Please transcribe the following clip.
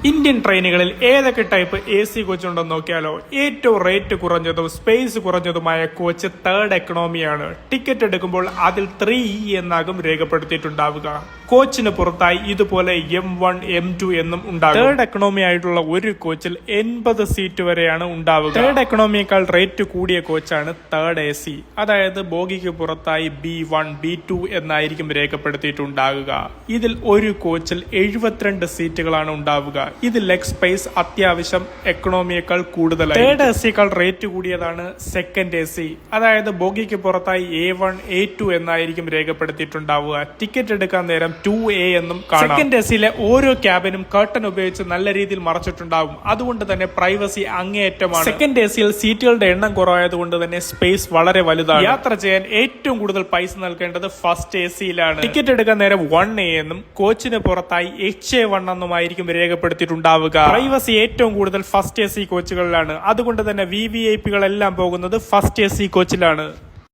Indian ട്രെയിനുകളിൽ ഏതൊക്കെ type AC coach ഉണ്ടെന്ന് നോക്കിയാലോ. ഏറ്റവും റേറ്റ് കുറഞ്ഞതും സ്പേസ് കുറഞ്ഞതുമായ കോച്ച് തേർഡ് എക്കണോമിയാണ്. ടിക്കറ്റ് എടുക്കുമ്പോൾ അതിൽ 3E എന്നാകും രേഖപ്പെടുത്തിയിട്ടുണ്ടാവുക. കോച്ചിന് പുറത്തായി ഇതുപോലെ M1 M2 എന്നും ഉണ്ടാകും. തേർഡ് എക്കണോമി ആയിട്ടുള്ള ഒരു കോച്ചിൽ 80 സീറ്റ് വരെയാണ് ഉണ്ടാവുക. തേർഡ് എക്കണോമിയേക്കാൾ റേറ്റ് കൂടിയ കോച്ചാണ് തേർഡ് AC. അതായത് ബോഗിക്ക് പുറത്തായി B1 B2 എന്നായിരിക്കും രേഖപ്പെടുത്തിയിട്ടുണ്ടാകുക. ഇതിൽ ഒരു കോച്ചിൽ 72 സീറ്റുകളാണ് ഉണ്ടാവുക. ഇത് ലെഗ് സ്പേസ് അത്യാവശ്യം എക്കണോമിയേക്കാൾ കൂടുതലാണ്. തേർഡ് AC റേറ്റ് കൂടിയതാണ് സെക്കൻഡ് AC. അതായത് ബോഗിക്ക് പുറത്തായി A1 A2 എന്നായിരിക്കും രേഖപ്പെടുത്തിയിട്ടുണ്ടാവുക. ടിക്കറ്റ് എടുക്കാൻ നേരം 2A എന്നും കാണാം. സെക്കൻഡ് AC ഓരോ ക്യാബിനും കർട്ടൻ ഉപയോഗിച്ച് നല്ല രീതിയിൽ മറച്ചിട്ടുണ്ടാവും. അതുകൊണ്ട് തന്നെ പ്രൈവസി അങ്ങേയറ്റമാണ്. സെക്കൻഡ് AC സീറ്റുകളുടെ എണ്ണം കുറവായതുകൊണ്ട് തന്നെ സ്പേസ് വളരെ വലുതാണ്. യാത്ര ചെയ്യാൻ ഏറ്റവും കൂടുതൽ പൈസ നൽകേണ്ടത് ഫസ്റ്റ് AC-ലാണ്. ടിക്കറ്റ് എടുക്കാൻ നേരം 1A എന്നും കോച്ചിന് പുറത്തായി HA1 എന്നുമായിരിക്കും രേഖപ്പെടുത്തിയിട്ടുണ്ടാവുക. പ്രൈവസി ഏറ്റവും കൂടുതൽ ഫസ്റ്റ് AC കോച്ചുകളിലാണ്. അതുകൊണ്ട് തന്നെ VVIP കളെല്ലാം പോകുന്നത് ഫസ്റ്റ് AC കോച്ചിലാണ്.